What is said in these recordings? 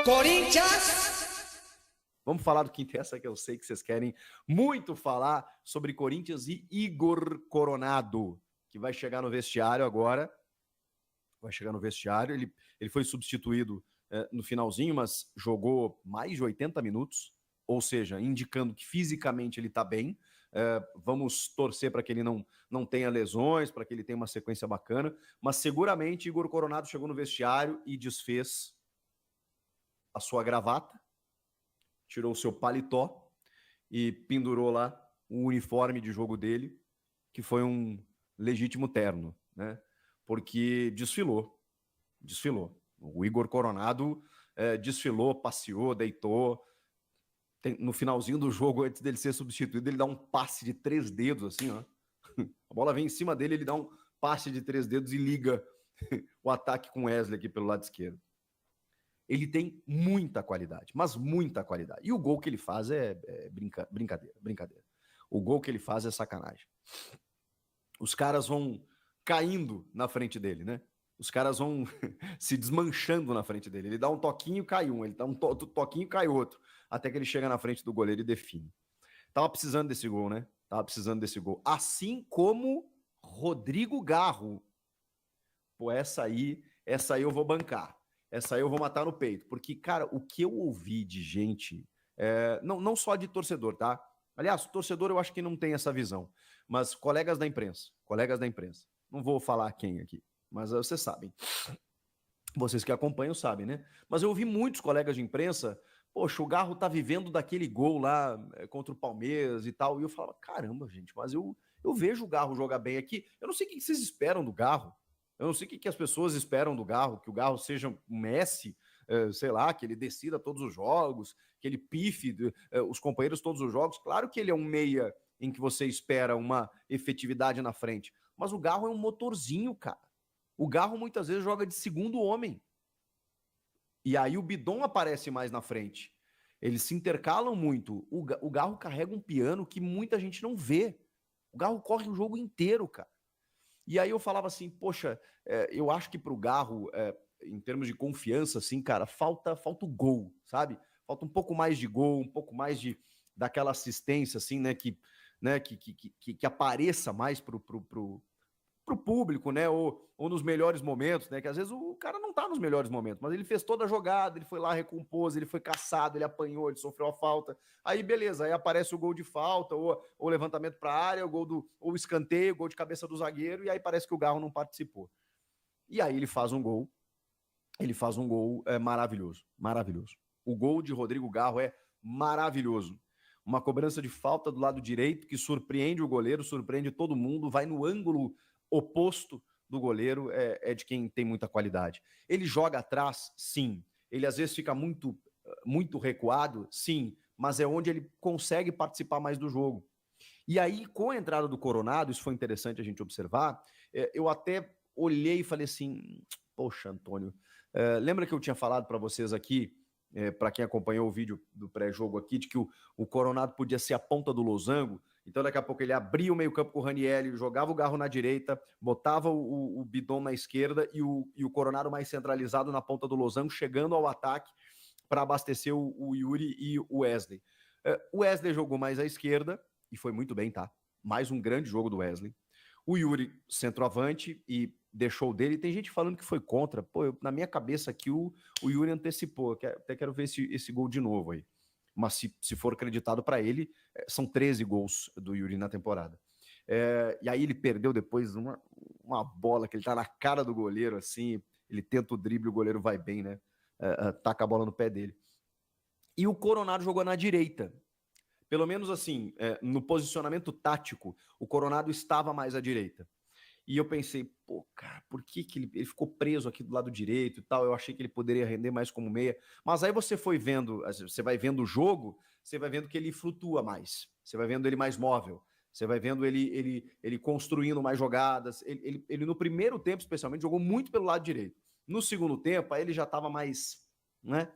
Corinthians! Vamos falar do que interessa, que eu sei que vocês querem muito falar sobre Corinthians e Igor Coronado, que vai chegar no vestiário agora. Vai chegar no vestiário. Ele foi substituído no finalzinho, mas jogou mais de 80 minutos, ou seja, indicando que fisicamente ele está bem. Vamos torcer para que ele não tenha lesões, para que ele tenha uma sequência bacana, mas seguramente Igor Coronado chegou no vestiário e desfez a sua gravata, tirou o seu paletó e pendurou lá o uniforme de jogo dele, que foi um legítimo terno, né? Porque desfilou. O Igor Coronado desfilou, passeou, deitou. No finalzinho do jogo, antes dele ser substituído, ele dá um passe de 3 dedos, assim, ó. A bola vem em cima dele, ele dá um passe de 3 dedos e liga o ataque com o Wesley aqui pelo lado esquerdo. Ele tem muita qualidade, mas muita qualidade. E o gol que ele faz é brincadeira. O gol que ele faz é sacanagem. Os caras vão caindo na frente dele, né? Os caras vão se desmanchando na frente dele. Ele dá um toquinho, cai um. Ele dá um toquinho, cai outro. Até que ele chega na frente do goleiro e define. Tava precisando desse gol, né? Tava precisando desse gol. Assim como Rodrigo Garro. Pô, essa aí eu vou bancar. Essa aí eu vou matar no peito. Porque, cara, o que eu ouvi de gente... não só de torcedor, tá? Aliás, torcedor eu acho que não tem essa visão. Mas colegas da imprensa. Não vou falar quem aqui, mas vocês sabem. Vocês que acompanham sabem, né? Mas eu ouvi muitos colegas de imprensa... Poxa, o Garro tá vivendo daquele gol lá contra o Palmeiras e tal. E eu falava, caramba, gente, mas eu vejo o Garro jogar bem aqui. Eu não sei o que vocês esperam do Garro. Eu não sei o que as pessoas esperam do Garro. Que o Garro seja um Messi, sei lá, que ele decida todos os jogos, que ele pife os companheiros todos os jogos. Claro que ele é um meia em que você espera uma efetividade na frente. Mas o Garro é um motorzinho, cara. O Garro muitas vezes joga de segundo homem. E aí o Bidon aparece mais na frente. Eles se intercalam muito. O Garro carrega um piano que muita gente não vê. O Garro corre o jogo inteiro, cara. E aí eu falava assim, poxa, eu acho que pro Garro, em termos de confiança, assim, cara, falta o gol, sabe? Falta um pouco mais de gol, um pouco mais daquela assistência, assim, né, que apareça mais pro público, né, ou nos melhores momentos, né, que às vezes o cara não tá nos melhores momentos, mas ele fez toda a jogada, ele foi lá, recompôs, ele foi caçado, ele apanhou, ele sofreu a falta, aí beleza, aí aparece o gol de falta, ou o levantamento para a área, ou o escanteio, o gol de cabeça do zagueiro, e aí parece que o Garro não participou. E aí ele faz um gol maravilhoso. O gol de Rodrigo Garro é maravilhoso. Uma cobrança de falta do lado direito que surpreende o goleiro, surpreende todo mundo, vai no ângulo oposto do goleiro, é de quem tem muita qualidade. Ele joga atrás? Sim. Ele às vezes fica muito recuado? Sim. Mas é onde ele consegue participar mais do jogo. E aí, com a entrada do Coronado, isso foi interessante a gente observar, eu até olhei e falei assim, poxa, Antônio, lembra que eu tinha falado para vocês aqui, para quem acompanhou o vídeo do pré-jogo aqui, de que o Coronado podia ser a ponta do losango? Então, daqui a pouco ele abria o meio-campo com o Ranieri, jogava o Garro na direita, botava o Bidon na esquerda e o Coronado mais centralizado na ponta do losango, chegando ao ataque para abastecer o Yuri e o Wesley. O Wesley jogou mais à esquerda e foi muito bem, tá? Mais um grande jogo do Wesley. O Yuri, centroavante, e deixou dele. Tem gente falando que foi contra. Pô, na minha cabeça aqui o Yuri antecipou. Até quero ver esse gol de novo aí. Mas se for acreditado para ele, são 13 gols do Yuri na temporada. E aí ele perdeu depois uma bola que ele tá na cara do goleiro, assim, ele tenta o drible, o goleiro vai bem, né? Taca a bola no pé dele. E o Coronado jogou na direita. Pelo menos assim, no posicionamento tático, o Coronado estava mais à direita. E eu pensei, pô, cara, por que ele ficou preso aqui do lado direito e tal? Eu achei que ele poderia render mais como meia. Mas aí você vai vendo o jogo, você vai vendo que ele flutua mais. Você vai vendo ele mais móvel. Você vai vendo ele construindo mais jogadas. Ele no primeiro tempo, especialmente, jogou muito pelo lado direito. No segundo tempo, aí ele já estava mais, né,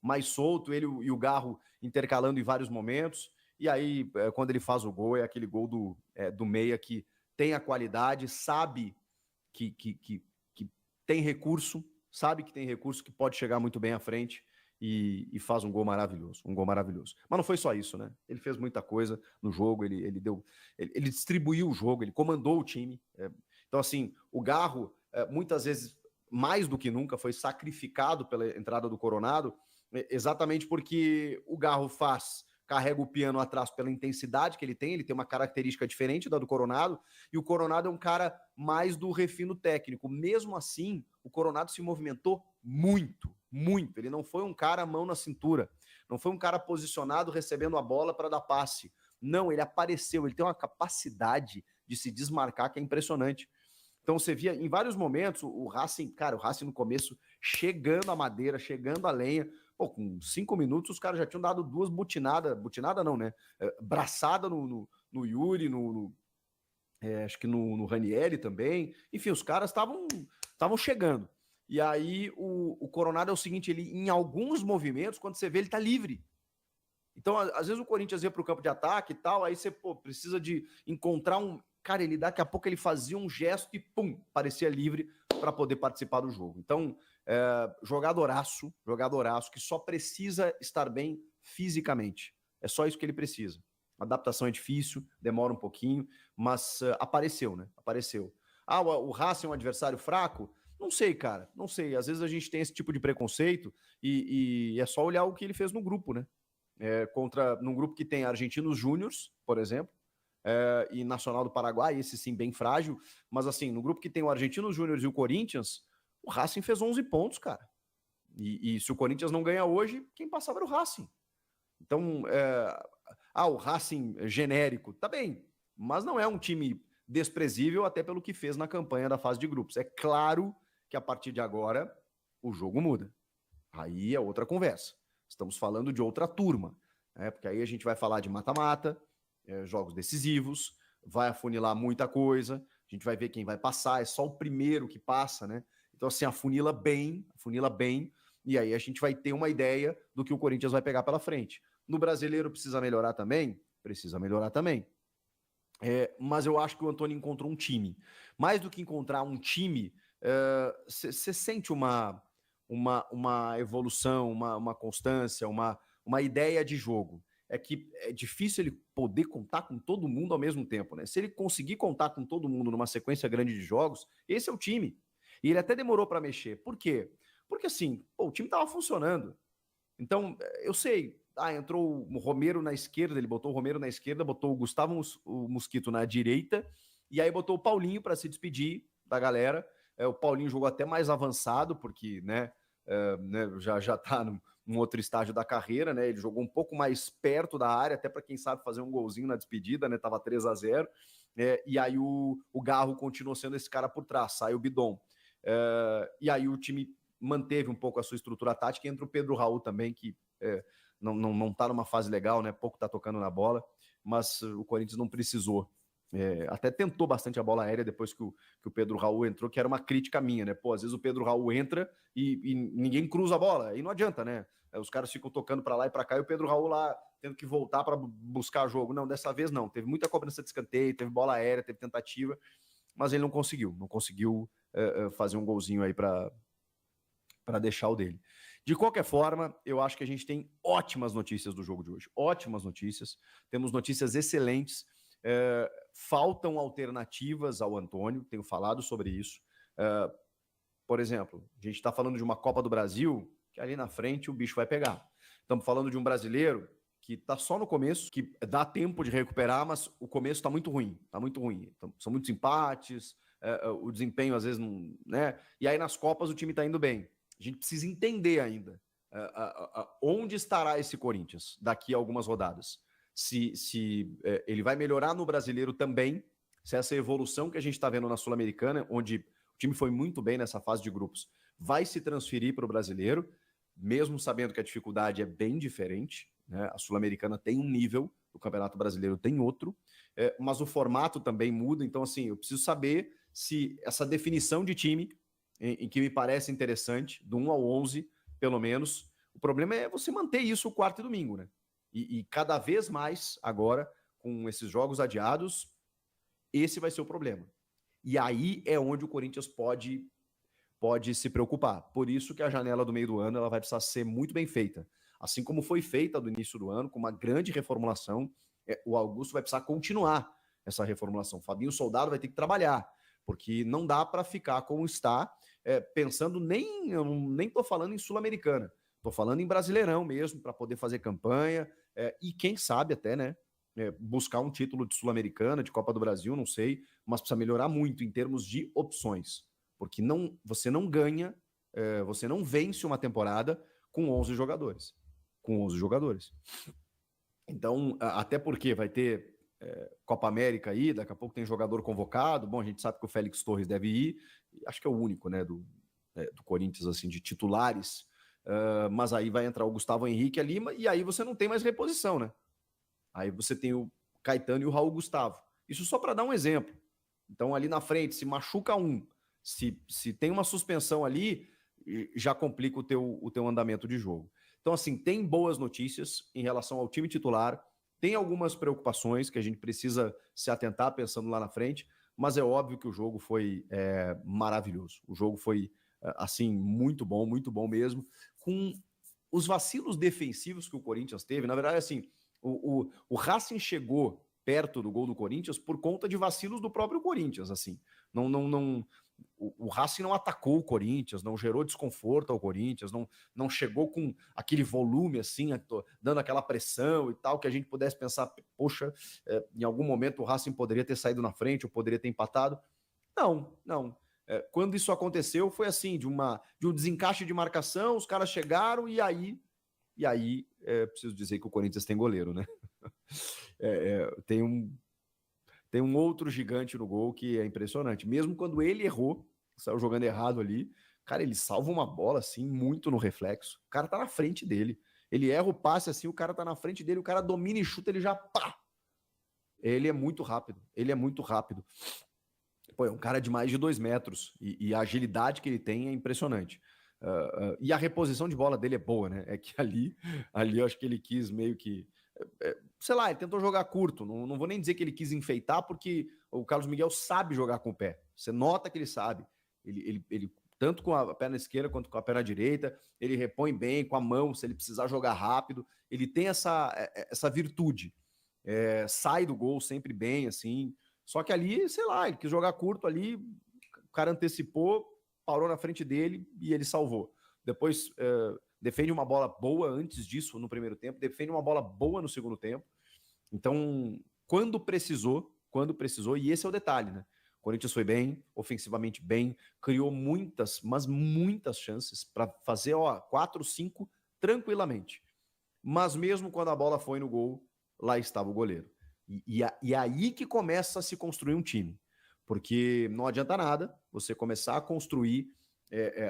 mais solto, ele e o Garro intercalando em vários momentos. E aí, quando ele faz o gol, é aquele gol do meia que tem a qualidade, sabe que tem recurso, que pode chegar muito bem à frente e faz um gol maravilhoso, um gol maravilhoso. Mas não foi só isso, né? Ele fez muita coisa no jogo, ele distribuiu o jogo, ele comandou o time. Então, assim, o Garro, muitas vezes, mais do que nunca, foi sacrificado pela entrada do Coronado, exatamente porque o Garro carrega o piano atrás pela intensidade que ele tem uma característica diferente da do Coronado, e o Coronado é um cara mais do refino técnico. Mesmo assim, o Coronado se movimentou muito, muito. Ele não foi um cara mão na cintura, não foi um cara posicionado recebendo a bola para dar passe. Não, ele apareceu, ele tem uma capacidade de se desmarcar que é impressionante. Então você via em vários momentos o Racing, cara, o Racing no começo chegando a madeira, chegando a lenha. Pô, com 5 minutos os caras já tinham dado 2 butinadas, butinada não, né? Braçada no Yuri, acho que no Ranieri também. Enfim, os caras estavam chegando. E aí o Coronado é o seguinte, ele em alguns movimentos, quando você vê, ele tá livre. Então, às vezes o Corinthians ia para o campo de ataque e tal, aí você precisa de encontrar um... Cara, ele daqui a pouco ele fazia um gesto e pum, parecia livre para poder participar do jogo. Então, jogadoraço, que só precisa estar bem fisicamente. É só isso que ele precisa. A adaptação é difícil, demora um pouquinho, mas apareceu, né? Apareceu. Ah, o Racing é um adversário fraco? Não sei, cara, não sei. Às vezes a gente tem esse tipo de preconceito e é só olhar o que ele fez no grupo, né? Num grupo que tem Argentinos Júniors, por exemplo, e Nacional do Paraguai, esse sim bem frágil, mas assim, no grupo que tem o Argentinos Júniors e o Corinthians, o Racing fez 11 pontos, cara. E se o Corinthians não ganha hoje, quem passava era o Racing. Então, o Racing genérico, tá bem, mas não é um time desprezível até pelo que fez na campanha da fase de grupos. É claro que a partir de agora o jogo muda. Aí é outra conversa. Estamos falando de outra turma, né? Porque aí a gente vai falar de mata-mata, jogos decisivos, vai afunilar muita coisa, a gente vai ver quem vai passar, é só o primeiro que passa, né? Então, assim, afunila bem, e aí a gente vai ter uma ideia do que o Corinthians vai pegar pela frente. No Brasileiro precisa melhorar também? Precisa melhorar também. Mas eu acho que o Antônio encontrou um time. Mais do que encontrar um time, você sente uma evolução, uma constância, uma ideia de jogo. É que é difícil ele poder contar com todo mundo ao mesmo tempo, né? Se ele conseguir contar com todo mundo numa sequência grande de jogos, esse é o time. E ele até demorou para mexer. Por quê? Porque assim, o time estava funcionando. Então, eu sei, entrou o Romero na esquerda, ele botou o Romero na esquerda, botou o Gustavo o Mosquito na direita, e aí botou o Paulinho para se despedir da galera. O Paulinho jogou até mais avançado, porque já está num outro estágio da carreira, né? Ele jogou um pouco mais perto da área, até para quem sabe fazer um golzinho na despedida, né? Tava 3-0. E aí o Garro continuou sendo esse cara por trás, sai o Bidon. E aí o time manteve um pouco a sua estrutura tática, e entra o Pedro Raul também, que não tá numa fase legal, né? Pouco tá tocando na bola, mas o Corinthians não precisou. Até tentou bastante a bola aérea depois que o Pedro Raul entrou, que era uma crítica minha, né? Pô, às vezes o Pedro Raul entra e ninguém cruza a bola, aí não adianta, né? Os caras ficam tocando para lá e para cá e o Pedro Raul lá tendo que voltar para buscar jogo. Não, dessa vez não. Teve muita cobrança de escanteio, teve bola aérea, teve tentativa, mas ele não conseguiu fazer um golzinho aí para deixar o dele. De qualquer forma, eu acho que a gente tem ótimas notícias do jogo de hoje. Ótimas notícias. Temos notícias excelentes. Faltam alternativas ao Antônio, tenho falado sobre isso. Por exemplo, a gente está falando de uma Copa do Brasil, que ali na frente o bicho vai pegar. Estamos falando de um brasileiro que está só no começo, que dá tempo de recuperar, mas o começo está muito ruim. Está muito ruim. Então, são muitos empates, o desempenho às vezes não... né? E aí nas Copas o time está indo bem. A gente precisa entender ainda onde estará esse Corinthians daqui a algumas rodadas. Se ele vai melhorar no Brasileiro também, se essa evolução que a gente está vendo na Sul-Americana, onde o time foi muito bem nessa fase de grupos, vai se transferir para o Brasileiro, mesmo sabendo que a dificuldade é bem diferente, né? A Sul-Americana tem um nível, o Campeonato Brasileiro tem outro, mas o formato também muda, então assim, eu preciso saber se essa definição de time, em que me parece interessante, do 1 ao 11, pelo menos, o problema é você manter isso quarta e domingo, né? E cada vez mais, agora, com esses jogos adiados, esse vai ser o problema. E aí é onde o Corinthians pode pode se preocupar. Por isso que a janela do meio do ano ela vai precisar ser muito bem feita. Assim como foi feita do início do ano, com uma grande reformulação, o Augusto vai precisar continuar essa reformulação. O Fabinho Soldado vai ter que trabalhar, porque não dá para ficar como está, pensando eu nem estou falando em Sul-Americana, estou falando em Brasileirão mesmo, para poder fazer campanha, e quem sabe até, né, buscar um título de Sul-Americana, de Copa do Brasil, não sei, mas precisa melhorar muito em termos de opções, porque você não ganha, você não vence uma temporada com 11 jogadores. Com 11 jogadores. Então, até porque vai ter Copa América aí, daqui a pouco tem jogador convocado. Bom, a gente sabe que o Félix Torres deve ir, acho que é o único, né, do Corinthians, assim, de titulares. Mas aí vai entrar o Gustavo Henrique ali, e aí você não tem mais reposição, né? Aí você tem o Caetano e o Raul Gustavo. Isso só para dar um exemplo. Então, ali na frente, se machuca um, se tem uma suspensão ali, já complica o teu andamento de jogo. Então, assim, tem boas notícias em relação ao time titular, tem algumas preocupações que a gente precisa se atentar pensando lá na frente, mas é óbvio que o jogo foi maravilhoso. O jogo foi, assim, muito bom mesmo. Com os vacilos defensivos que o Corinthians teve, na verdade, assim, o Racing chegou perto do gol do Corinthians por conta de vacilos do próprio Corinthians, assim. O Racing não atacou o Corinthians, não gerou desconforto ao Corinthians, não chegou com aquele volume assim, dando aquela pressão e tal, que a gente pudesse pensar, poxa, em algum momento o Racing poderia ter saído na frente ou poderia ter empatado. Não. Quando isso aconteceu, foi assim, de um desencaixe de marcação, os caras chegaram e aí preciso dizer que o Corinthians tem goleiro, né? Tem um outro gigante no gol que é impressionante. Mesmo quando ele errou, saiu jogando errado ali, cara, ele salva uma bola assim, muito no reflexo. O cara tá na frente dele. Ele erra o passe assim, o cara tá na frente dele, o cara domina e chuta, ele já pá. Ele é muito rápido. Pô, é um cara de mais de 2 metros e a agilidade que ele tem é impressionante. E a reposição de bola dele é boa, né? É que ali eu acho que ele quis meio que sei lá, ele tentou jogar curto. Não vou nem dizer que ele quis enfeitar, porque o Carlos Miguel sabe jogar com o pé. Você nota que ele sabe. Ele tanto com a perna esquerda quanto com a perna direita, ele repõe bem com a mão, se ele precisar jogar rápido. Ele tem essa virtude. Sai do gol sempre bem, assim. Só que ali, sei lá, ele quis jogar curto ali, o cara antecipou, parou na frente dele e ele salvou. Depois defende uma bola boa antes disso no primeiro tempo, defende uma bola boa no segundo tempo. Então, quando precisou, e esse é o detalhe, né? O Corinthians foi bem, ofensivamente bem, criou muitas, mas muitas chances para fazer 4, 5 tranquilamente. Mas mesmo quando a bola foi no gol, lá estava o goleiro. E aí que começa a se construir um time. Porque não adianta nada você começar a construir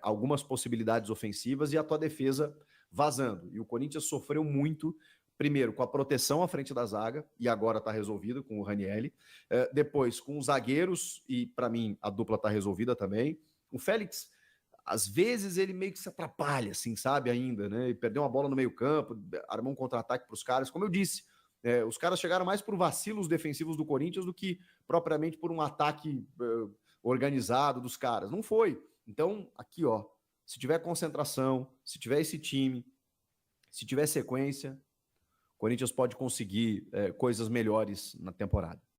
algumas possibilidades ofensivas e a tua defesa vazando. E o Corinthians sofreu muito, primeiro com a proteção à frente da zaga, e agora está resolvido com o Ranieri. Depois com os zagueiros, e para mim a dupla está resolvida também. O Félix, às vezes ele meio que se atrapalha, assim, sabe, ainda, né? E perdeu uma bola no meio campo, armou um contra-ataque para os caras. Como eu disse, os caras chegaram mais por vacilos defensivos do Corinthians do que propriamente por um ataque organizado dos caras. Não foi. Então, aqui, se tiver concentração, se tiver esse time, se tiver sequência, o Corinthians pode conseguir coisas melhores na temporada.